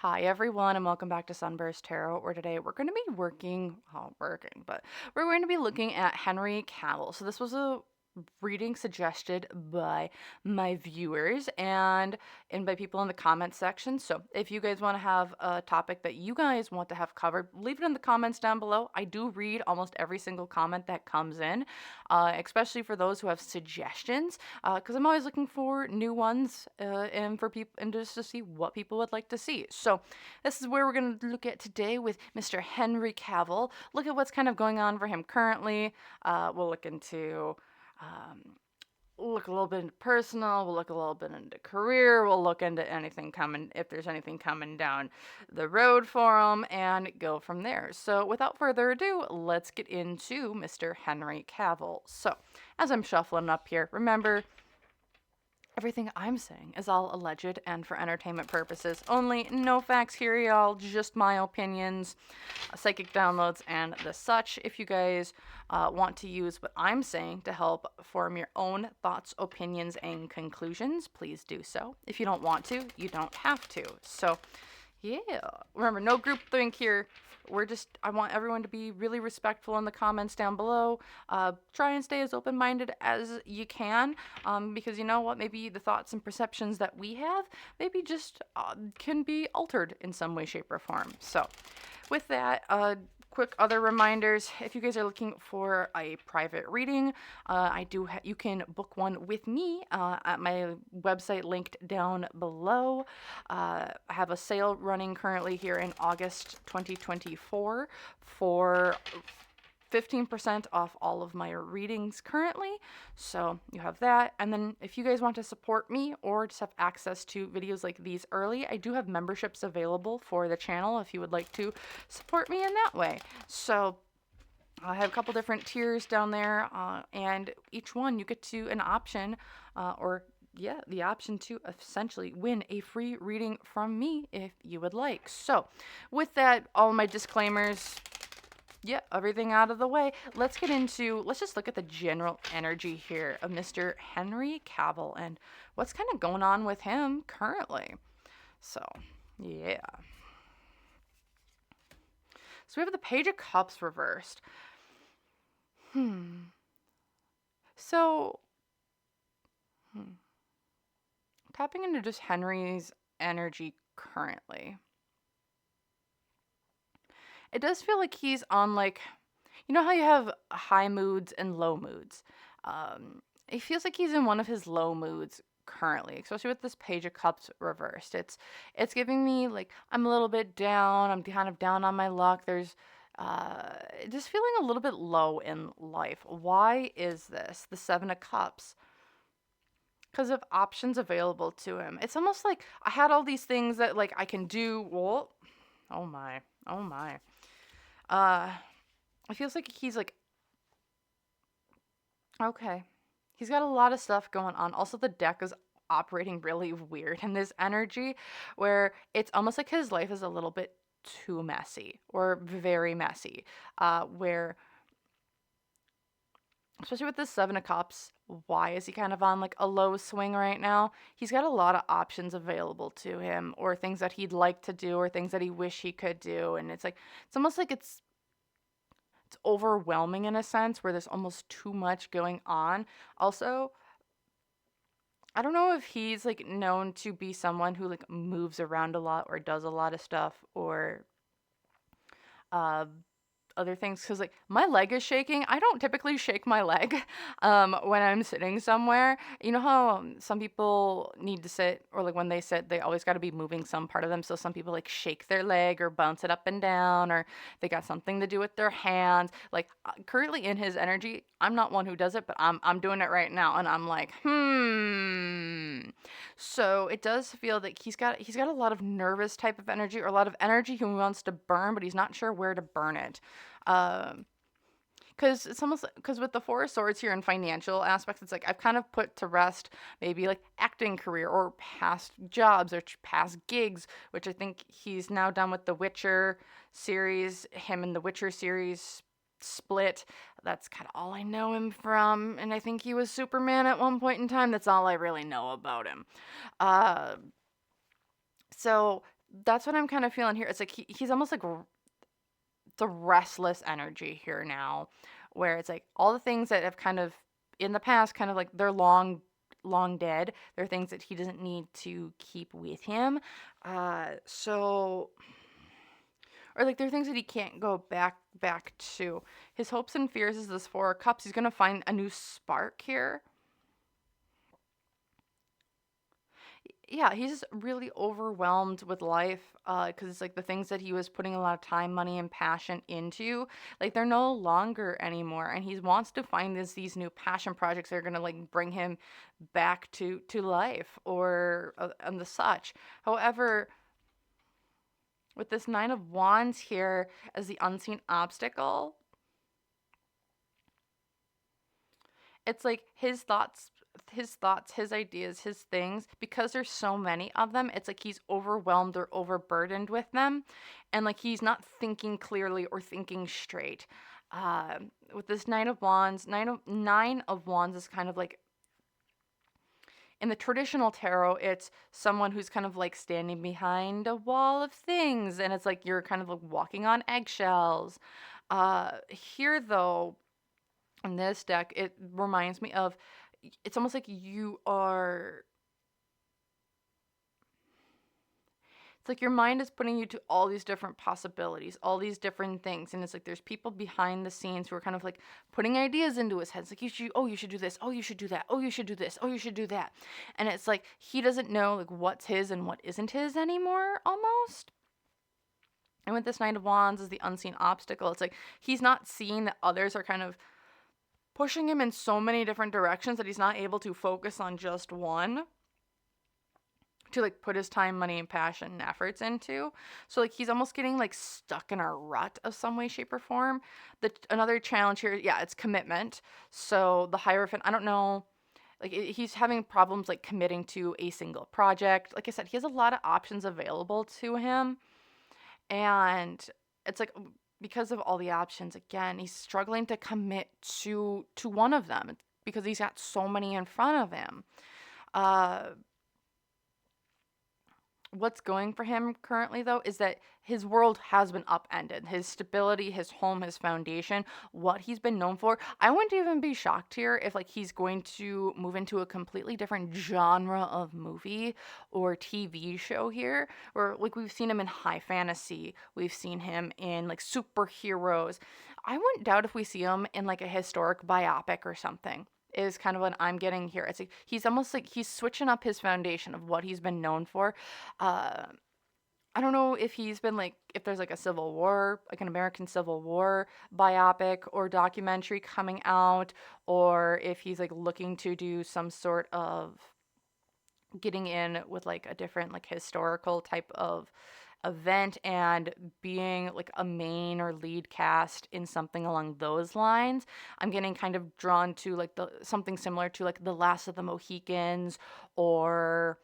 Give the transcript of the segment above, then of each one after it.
Hi everyone, and welcome back to SunBurst Tarot, where today we're going to be but we're going to be looking at Henry Cavil. So this was a reading suggested by my viewers and by people in the comments section. So if you guys want to have a topic that you guys want to have covered, leave it in the comments down below. I do read almost every single comment that comes in, especially for those who have suggestions, because I'm always looking for new ones and for people and just to see what people would like to see. So this is where we're going to look at today with Mr. Henry Cavil. Look at what's kind of going on for him currently. We'll look into look a little bit into personal, we'll look a little bit into career, we'll look into anything coming, if there's anything coming down the road for him, and go from there. So without further ado, let's get into Mr. Henry Cavil. So as I'm shuffling up here, remember, everything I'm saying is all alleged and for entertainment purposes only. No facts here, y'all. Just my opinions, psychic downloads, and the such. If you guys want to use what I'm saying to help form your own thoughts, opinions, and conclusions, please do so. If you don't want to, you don't have to. So, yeah. Remember, no groupthink here. I want everyone to be really respectful in the comments down below. Try and stay as open-minded as you can, because you know what? Maybe the thoughts and perceptions that we have maybe just can be altered in some way, shape, or form. So, with that, quick other reminders. If you guys are looking for a private reading, you can book one with me at my website linked down below. I have a sale running currently here in August 2024 for 15% off all of my readings currently. So you have that. And then if you guys want to support me or just have access to videos like these early, I do have memberships available for the channel if you would like to support me in that way. So I have a couple different tiers down there, and each one you get to an option, the option to essentially win a free reading from me if you would like. So with that, all my disclaimers, everything out of the way, let's just look at the general energy here of Mr. Henry Cavil and what's kind of going on with him currently. So, yeah. So we have the Page of Cups reversed. So, tapping into just Henry's energy currently. It does feel like he's on, like, you know how you have high moods and low moods? It feels like he's in one of his low moods currently, especially with this Page of Cups reversed. It's giving me, like, I'm a little bit down, I'm kind of down on my luck. There's just feeling a little bit low in life. Why is this? The Seven of Cups. Because of options available to him. It's almost like I had all these things that, like, I can do. Well, oh my. It feels like he's like, okay. He's got a lot of stuff going on. Also, the deck is operating really weird in this energy where it's almost like his life is a little bit too messy or very messy. Where, especially with this Seven of Cups, why is he kind of on like a low swing right now? He's got a lot of options available to him, or things that he'd like to do, or things that he wish he could do. And it's almost like it's overwhelming in a sense where there's almost too much going on. Also, I don't know if he's like known to be someone who like moves around a lot or does a lot of stuff or uh other things, because like my leg is shaking. I don't typically shake my leg when I'm sitting somewhere. You know how some people need to sit, or like when they sit they always got to be moving some part of them, so some people like shake their leg or bounce it up and down, or they got something to do with their hands. Like currently in his energy, I'm not one who does it, but I'm doing it right now, and I'm like, so it does feel that he's got a lot of nervous type of energy, or a lot of energy he wants to burn, but he's not sure where to burn it. Because it's almost, because with the Four of Swords here in financial aspects, it's like I've kind of put to rest maybe like acting career or past jobs or past gigs, which I think he's now done with the Witcher series. Him and the Witcher series split. That's kind of all I know him from, and I think he was Superman at one point in time. That's all I really know about him. So That's what I'm kind of feeling here. It's like he's almost like the restless energy here now, where it's like all the things that have kind of in the past, kind of like they're long dead. They're things that he doesn't need to keep with him. So or like there are things that he can't go back to. His hopes and fears is this Four of Cups. He's gonna find a new spark here. Yeah, he's just really overwhelmed with life because it's like the things that he was putting a lot of time, money, and passion into, like they're no longer anymore, and he wants to find these new passion projects that are gonna like bring him back to life or and the such. However, with this Nine of Wands here as the unseen obstacle, it's like his ideas, his things, because there's so many of them, it's like he's overwhelmed or overburdened with them, and like he's not thinking clearly or thinking straight. With this Nine of Wands is kind of like in the traditional tarot, it's someone who's kind of like standing behind a wall of things, and it's like you're kind of like walking on eggshells. Here though, in this deck, it reminds me of it's almost like you are it's like your mind is putting you to all these different possibilities, all these different things, and it's like there's people behind the scenes who are kind of like putting ideas into his head. It's like you should do this, oh you should do that, oh you should do this, oh you should do that. And it's like he doesn't know like what's his and what isn't his anymore almost. And with this Knight of Wands is the unseen obstacle. It's like he's not seeing that others are kind of pushing him in so many different directions that he's not able to focus on just one to like put his time, money, and passion and efforts into. So like he's almost getting like stuck in a rut of some way, shape, or form. The another challenge here, yeah, it's commitment. So the Hierophant, I don't know, like he's having problems like committing to a single project. Like I said, he has a lot of options available to him, and it's like because of all the options, again, he's struggling to commit to one of them because he's got so many in front of him. Uh, what's going for him currently though is that his world has been upended. His stability, his home, his foundation, what he's been known for. I wouldn't even be shocked here if like he's going to move into a completely different genre of movie or TV show here. Or like we've seen him in high fantasy, we've seen him in like superheroes. I wouldn't doubt if we see him in like a historic biopic or something is kind of what I'm getting here. It's like he's almost like he's switching up his foundation of what he's been known for. Uh, I don't know if he's been like if there's like a Civil War, like an American Civil War biopic or documentary coming out, or if he's like looking to do some sort of getting in with like a different like historical type of event and being like a main or lead cast in something along those lines. I'm getting kind of drawn to like the something similar to like The Last of the Mohicans, or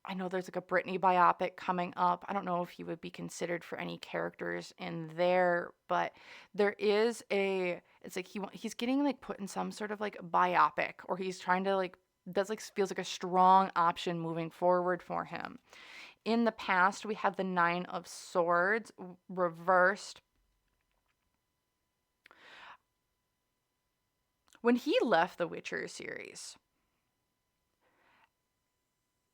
I know there's like a Britney biopic coming up. I don't know if he would be considered for any characters in there, but there is a it's like he's getting like put in some sort of like biopic, or he's trying to like that's like feels like a strong option moving forward for him. In the past, we have the Nine of Swords reversed. When he left the Witcher series,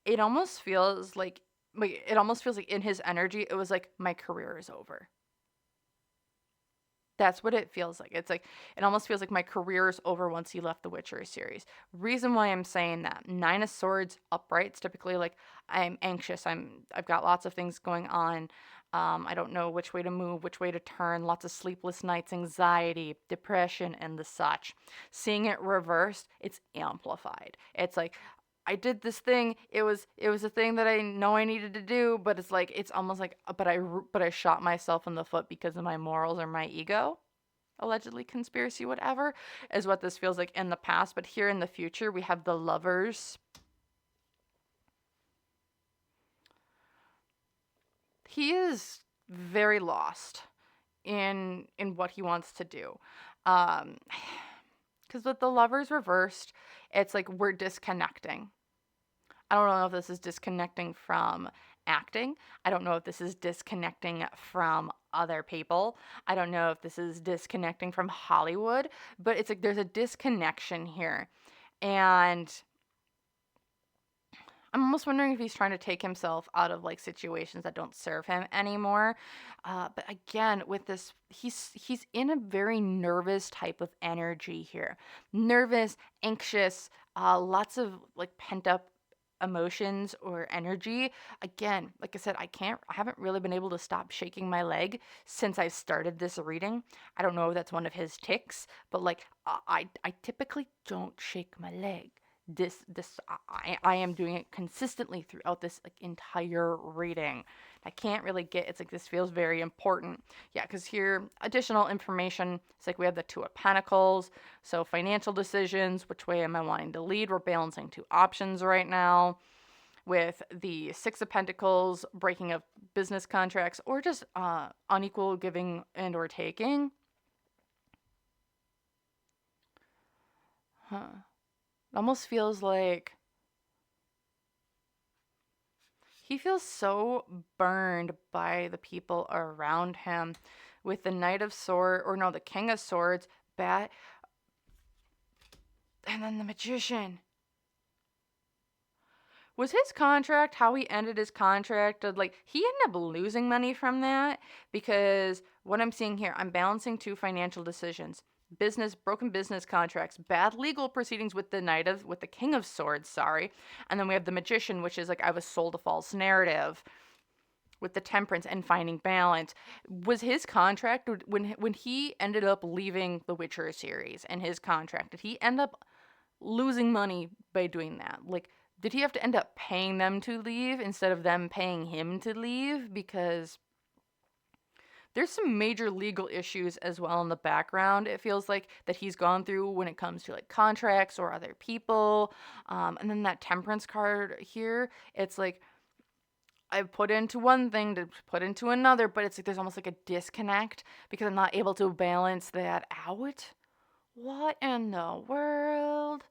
it almost feels like it almost feels like in his energy, it was like my career is over. That's what it feels like. It's like it almost feels like my career is over once he left the Witcher series. Reason why I'm saying that: Nine of Swords uprights typically like I'm anxious. I've got lots of things going on. I don't know which way to move, which way to turn. Lots of sleepless nights, anxiety, depression, and the such. Seeing it reversed, it's amplified. It's like I did this thing. It was a thing that I know I needed to do, but it's like it's almost like but I shot myself in the foot because of my morals or my ego. Allegedly conspiracy whatever is what this feels like in the past, but here in the future we have the Lovers. He is very lost in what he wants to do. Um cuz with the Lovers reversed, it's like we're disconnecting. I don't know if this is disconnecting from acting. I don't know if this is disconnecting from other people. I don't know if this is disconnecting from Hollywood, but it's like there's a disconnection here. And I'm almost wondering if he's trying to take himself out of like situations that don't serve him anymore. But again, with this, he's in a very nervous type of energy here. Nervous, anxious, lots of like pent up emotions or energy. Again, like I said, I haven't really been able to stop shaking my leg since I started this reading. I don't know if that's one of his tics, but like I typically don't shake my leg. I am doing it consistently throughout this like entire reading. I can't really get, it's like this feels very important. Yeah, because here additional information, it's like we have the Two of Pentacles. So financial decisions, which way am I wanting to lead? We're balancing two options right now. With the Six of Pentacles, breaking of business contracts, or just unequal giving and or taking. It almost feels like he feels so burned by the people around him. With the Knight of Swords, or no, the King of Swords, and then the Magician. Was his contract, how he ended his contract, like he ended up losing money from that? Because what I'm seeing here, I'm balancing two financial decisions. Broken business contracts, bad legal proceedings with the King of Swords, sorry. And then we have the Magician, which is like I was sold a false narrative, with the Temperance and finding balance. Was his contract, when he ended up leaving the Witcher series and his contract, did he end up losing money by doing that? Like, did he have to end up paying them to leave instead of them paying him to leave? Because there's some major legal issues as well in the background, it feels like, that he's gone through when it comes to like contracts or other people. And then that Temperance card here, it's like I put into one thing to put into another, but it's like there's almost like a disconnect because I'm not able to balance that out. What in the world?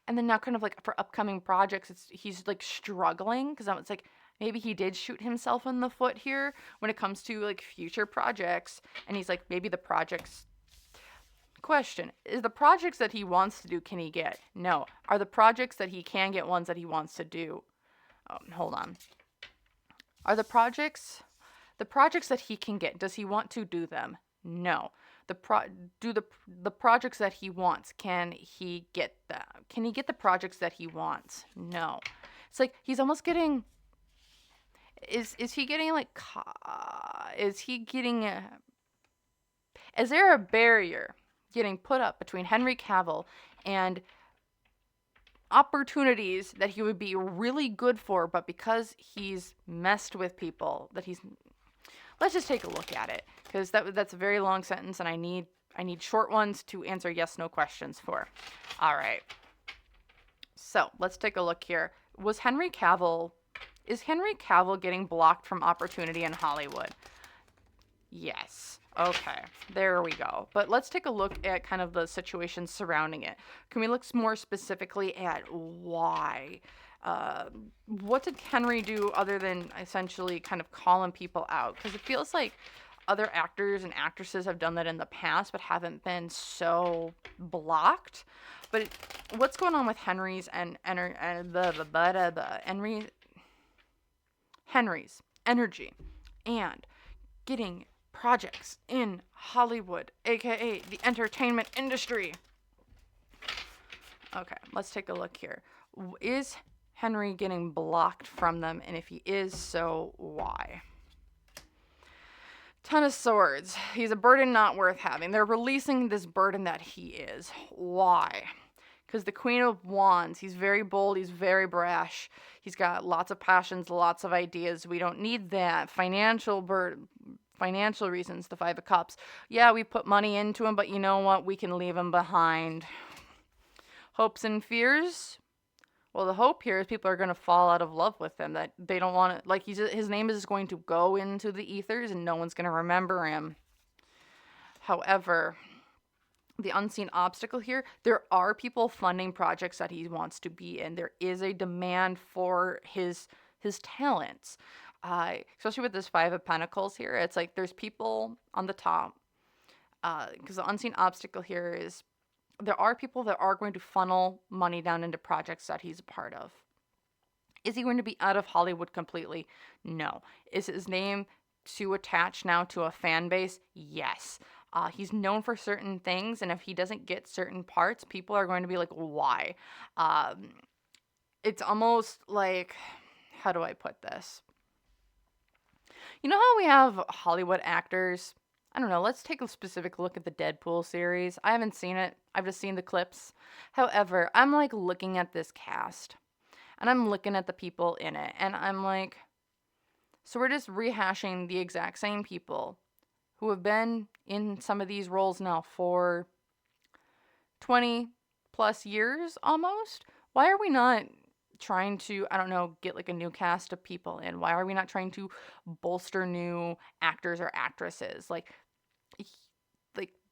And then now, kind of like for upcoming projects, he's like struggling because it's like maybe he did shoot himself in the foot here when it comes to like future projects. And he's like, maybe the projects. Question: is the projects that he wants to do, can he get? No. Are the projects that he can get ones that he wants to do? Hold on. Are the projects that he can get, does he want to do them? No. The projects that he wants, can he get them? Can he get the projects that he wants? No. It's like he's almost getting, is he getting like, is there a barrier getting put up between Henry Cavil and opportunities that he would be really good for, but because he's messed with people, let's just take a look at it, because that's a very long sentence, and I need short ones to answer yes no questions for. All right, so let's take a look here. Is Henry Cavill getting blocked from opportunity in Hollywood? Yes. Okay, there we go. But let's take a look at kind of the situation surrounding it. Can we look more specifically at why? What did Henry do other than essentially kind of calling people out? Because it feels like other actors and actresses have done that in the past, but haven't been so blocked. But what's going on with Henry's Henry's energy and getting projects in Hollywood, aka the entertainment industry? Okay, let's take a look here. Is Henry getting blocked from them? And if he is, so why? Ten of Swords. He's a burden not worth having. They're releasing this burden that he is. Why? Because the Queen of Wands, he's very bold, he's very brash, he's got lots of passions, lots of ideas. We don't need that. Financial reasons, the Five of Cups. Yeah, we put money into him, but you know what? We can leave him behind. Hopes and fears. Well, the hope here is people are going to fall out of love with him, that they don't want to, like, his name is going to go into the ethers and no one's going to remember him. However, the unseen obstacle here, there are people funding projects that he wants to be in. There is a demand for his talents. Especially with this Five of Pentacles here, it's like there's people on the top. Because the unseen obstacle here is there are people that are going to funnel money down into projects that he's a part of. Is he going to be out of Hollywood completely? No. Is his name too attached now to a fan base? Yes. He's known for certain things, and if he doesn't get certain parts, people are going to be like, why? Um, it's almost like, how do I put this? You know how we have Hollywood actors? I don't know, let's take a specific look at the Deadpool series. I haven't seen it, I've just seen the clips. However, I'm like looking at this cast and I'm looking at the people in it and I'm like, so we're just rehashing the exact same people who have been in some of these roles now for 20 plus years almost. Why are we not trying to, I don't know, get like a new cast of people in? Why are we not trying to bolster new actors or actresses? Like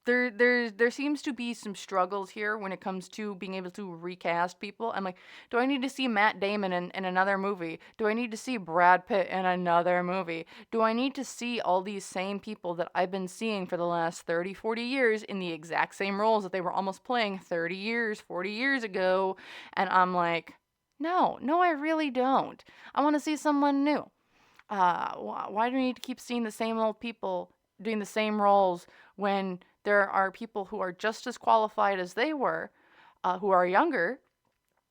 there seems to be some struggles here when it comes to being able to recast people. I'm like, do I need to see Matt Damon in another movie? Do I need to see Brad Pitt in another movie? Do I need to see all these same people that I've been seeing for the last 30, 40 years in the exact same roles that they were almost playing 30 years, 40 years ago? And I'm like, no, I really don't. I want to see someone new. Why do we need to keep seeing the same old people doing the same roles when there are people who are just as qualified as they were, who are younger,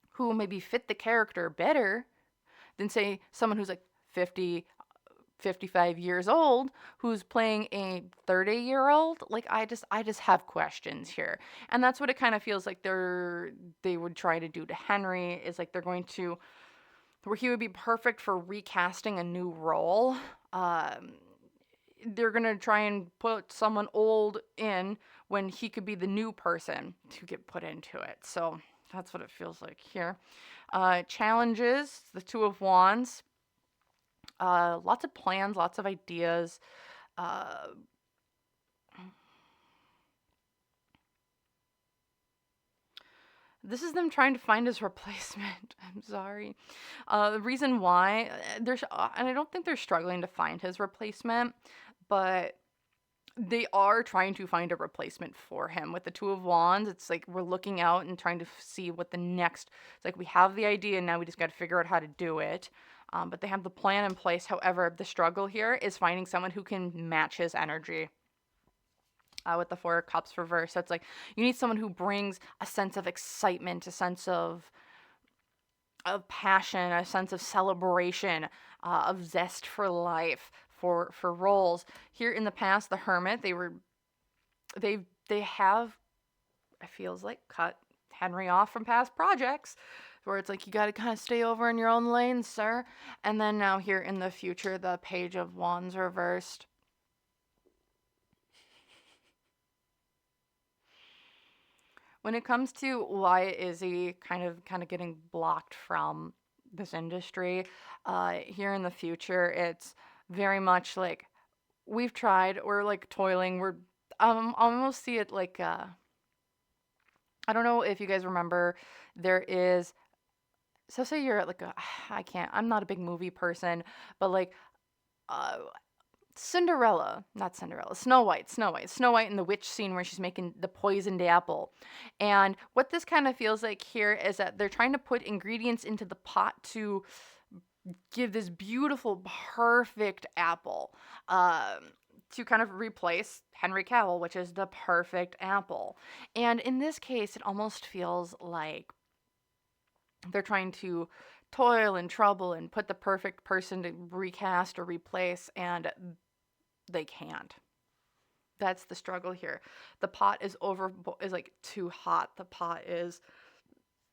who maybe fit the character better than, say, someone who's like 50, 55 years old who's playing a 30-year-old? Like, I just have questions here. And that's what it kind of feels like they would try to do to Henry, is like they're going to, where he would be perfect for recasting a new role. They're going to try and put someone old in when he could be the new person to get put into it. So that's what it feels like here. Challenges, the Two of Wands. Lots of plans, lots of ideas. Uh, this is them trying to find his replacement. I'm sorry. The reason why and I don't think they're struggling to find his replacement, but they are trying to find a replacement for him. With the Two of Wands, it's like we're looking out and trying to see what the next. It's like we have the idea, now we just got to figure out how to do it. But they have the plan in place. However, the struggle here is finding someone who can match his energy. With the Four of Cups reversed, that's like you need someone who brings a sense of excitement, a sense of passion, a sense of celebration, of zest for life, for roles. Here in the past, the Hermit, they have, it feels like, cut Henry off from past projects, where it's like you got to kind of stay over in your own lane, sir. And then now here in the future, the Page of Wands reversed. When it comes to why is he kind of getting blocked from this industry, here in the future, it's very much like we've tried, we're like toiling, we're I almost see it like I don't know if you guys remember, there is, so say you're at like a, I can't, I'm not a big movie person, but like uh Cinderella, not Cinderella, Snow White in the witch scene where she's making the poisoned apple. And what this kind of feels like here is that they're trying to put ingredients into the pot to give this beautiful, perfect apple, to kind of replace Henry Cavil, which is the perfect apple. And in this case, it almost feels like they're trying to toil and trouble and put the perfect person to recast or replace, and they can't. That's the struggle here. The pot is like too hot.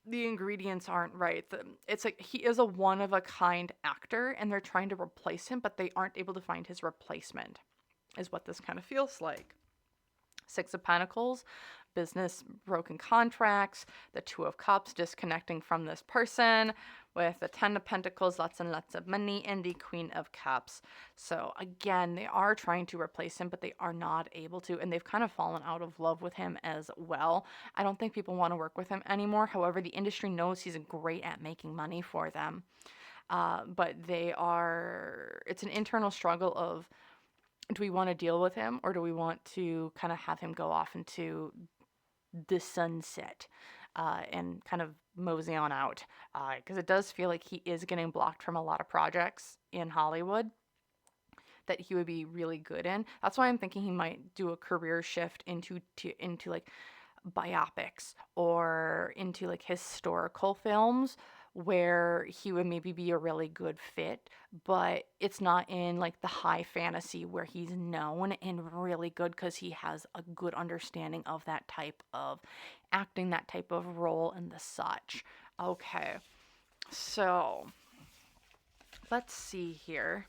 The ingredients aren't right. It's like he is a one of a kind actor and they're trying to replace him, but they aren't able to find his replacement, is what this kind of feels like. Six of Pentacles, business, broken contracts, the Two of Cups, disconnecting from this person, with the Ten of Pentacles, lots and lots of money, and the Queen of Cups. So again, they are trying to replace him, but they are not able to, and they've kind of fallen out of love with him as well. I don't think people want to work with him anymore. However, the industry knows he's great at making money for them. but it's an internal struggle of, do we want to deal with him, or do we want to kind of have him go off into the sunset, and kind of mosey on out? Because it does feel like he is getting blocked from a lot of projects in Hollywood that he would be really good in. That's why I'm thinking he might do a career shift into like biopics or into like historical films, where he would maybe be a really good fit, but it's not in like the high fantasy where he's known and really good because he has a good understanding of that type of acting, that type of role, and the such. Okay, so let's see here.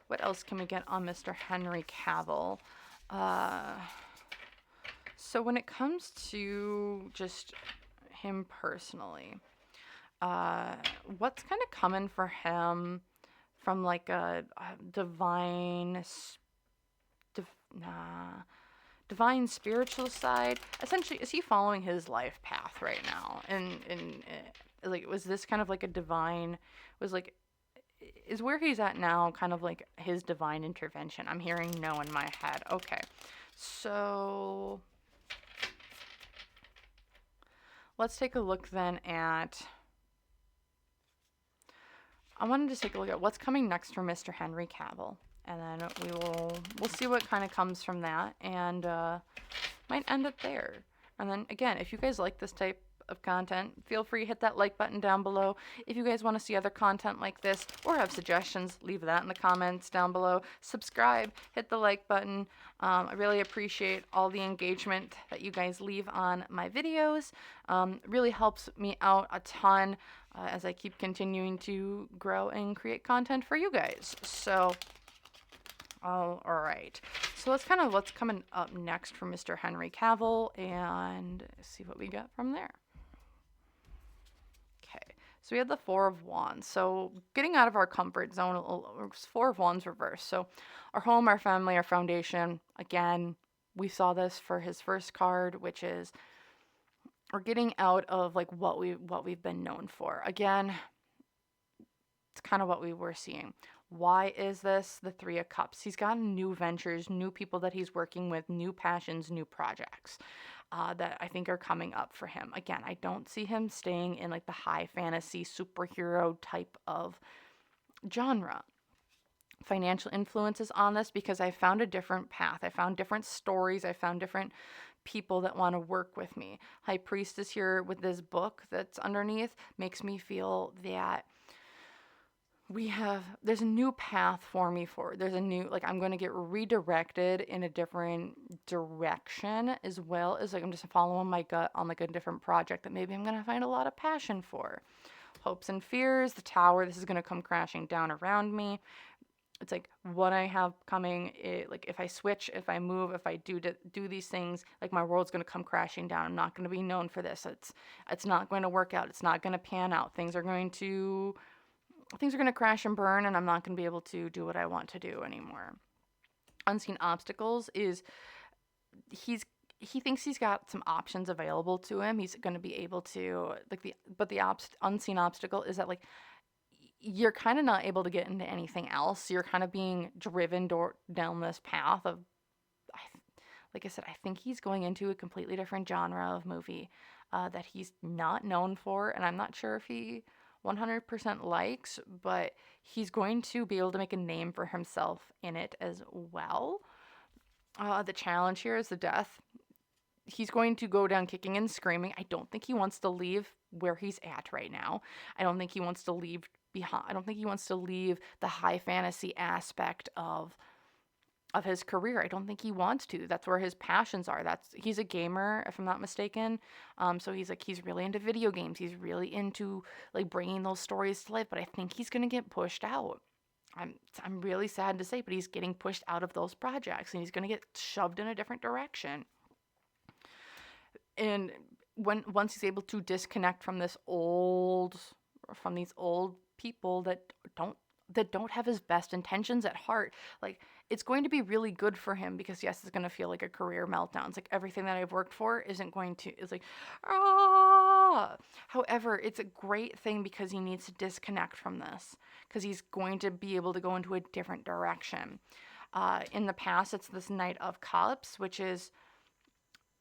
What else can we get on Mr. Henry Cavill? Uh, so when it comes to just him personally, what's kind of coming for him from like a div, divine spiritual side? Essentially, is he following his life path right now? And like, was this kind of like a divine? Was like, is where he's at now kind of like his divine intervention? I'm hearing no in my head. Okay, so let's take a look then at. I wanted to take a look at what's coming next for Mr. Henry Cavill, and then we'll see what kind of comes from that, and might end it there. And then again, if you guys like this type of content, feel free to hit that like button down below. If you guys want to see other content like this or have suggestions, leave that in the comments down below. Subscribe, hit the like button. I really appreciate all the engagement that you guys leave on my videos. It really helps me out a ton as I keep continuing to grow and create content for you guys. So all right. So that's kind of what's coming up next for Mr. Henry Cavill, and see what we got from there. Okay, so we have the Four of Wands. So getting out of our comfort zone, Four of Wands reversed. So our home, our family, our foundation. Again, we saw this for his first card, which is we're getting out of like what we've been known for. Again, it's kind of what we were seeing. Why is this the Three of Cups? He's got new ventures, new people that he's working with, new passions, new projects that I think are coming up for him. Again, I don't see him staying in like the high fantasy superhero type of genre. Financial influences on this because I found a different path. I found different stories. I found different people that want to work with me. High Priestess here with this book that's underneath makes me feel that there's a new path for me forward. There's a new, like, I'm going to get redirected in a different direction, as well as like I'm just following my gut on like a different project that maybe I'm going to find a lot of passion for. Hopes and fears, the Tower, this is going to come crashing down around me. It's like what I have coming, like if I switch, if I move, if I do these things, like my world's going to come crashing down. I'm not going to be known for this. It's not going to work out. It's not going to pan out. Things are going to crash and burn, and I'm not going to be able to do what I want to do anymore. Unseen obstacles is he thinks he's got some options available to him. He's going to be able to unseen obstacle is that like you're kind of not able to get into anything else. You're kind of being driven down this path of, like I said, I think he's going into a completely different genre of movie that he's not known for, and I'm not sure if he 100% likes, but he's going to be able to make a name for himself in it as well. The challenge here is the Death. He's going to go down kicking and screaming. I don't think he wants to leave where he's at right now. I don't think he wants to leave behind. I don't think he wants to leave the high fantasy aspect of his career. I don't think he wants to. That's where his passions are. He's a gamer, if I'm not mistaken. So he's really into video games. He's really into like bringing those stories to life. But I think he's gonna get pushed out. I'm really sad to say, but he's getting pushed out of those projects, and he's gonna get shoved in a different direction. And once he's able to disconnect from these old people that don't have his best intentions at heart, like it's going to be really good for him, because yes, it's going to feel like a career meltdown. It's like everything that I've worked for isn't going to, it's like, However, it's a great thing because he needs to disconnect from this, because he's going to be able to go into a different direction. In the past, it's this Knight of Cups, which is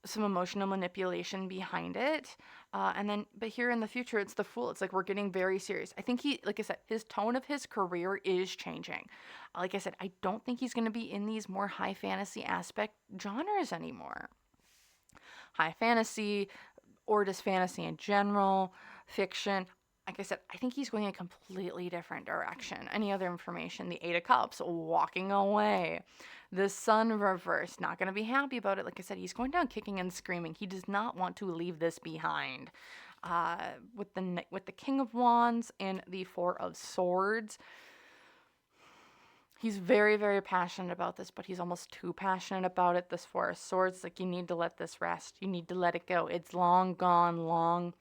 some emotional manipulation behind it. But here in the future, it's the Fool. It's like we're getting very serious. I think like I said, his tone of his career is changing. Like I said, I don't think he's going to be in these more high fantasy aspect genres anymore. High fantasy, or just fantasy in general, fiction. Like I said, I think he's going a completely different direction. Any other information? The Eight of Cups, walking away. The Sun reverse, not going to be happy about it. Like I said, he's going down kicking and screaming. He does not want to leave this behind. With the King of Wands and the Four of Swords, he's very, very passionate about this, but he's almost too passionate about it. This Four of Swords, like, you need to let this rest. You need to let it go. It's long gone, long.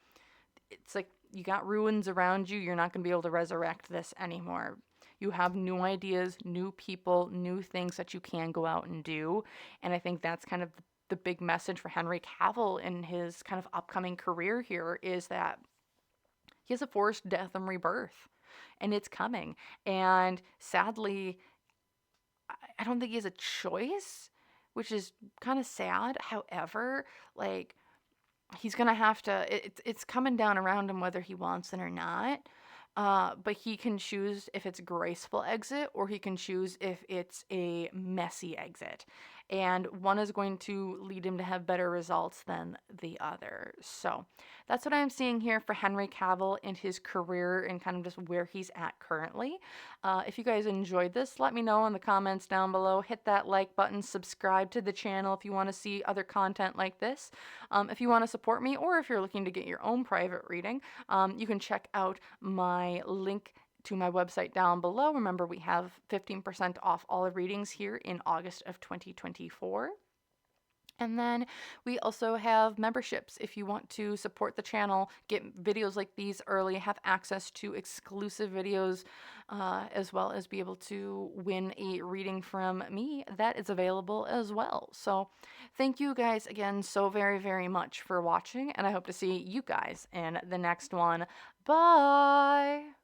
It's like you got ruins around you. You're not going to be able to resurrect this anymore. You have new ideas, new people, new things that you can go out and do. And I think that's kind of the big message for Henry Cavill in his kind of upcoming career here, is that he has a forced death and rebirth, and it's coming. And sadly, I don't think he has a choice, which is kind of sad. However, like, he's gonna have to. It's coming down around him whether he wants it or not. But he can choose if it's a graceful exit, or he can choose if it's a messy exit. And one is going to lead him to have better results than the other. So that's what I'm seeing here for Henry Cavill and his career, and kind of just where he's at currently. If you guys enjoyed this, let me know in the comments down below. Hit that like button, subscribe to the channel if you want to see other content like this. If you want to support me, or if you're looking to get your own private reading, you can check out my link to my website down below. Remember, we have 15% off all the readings here in August of 2024. And then we also have memberships. If you want to support the channel, get videos like these early, have access to exclusive videos, as well as be able to win a reading from me, that is available as well. So thank you guys again so very, very much for watching, and I hope to see you guys in the next one. Bye!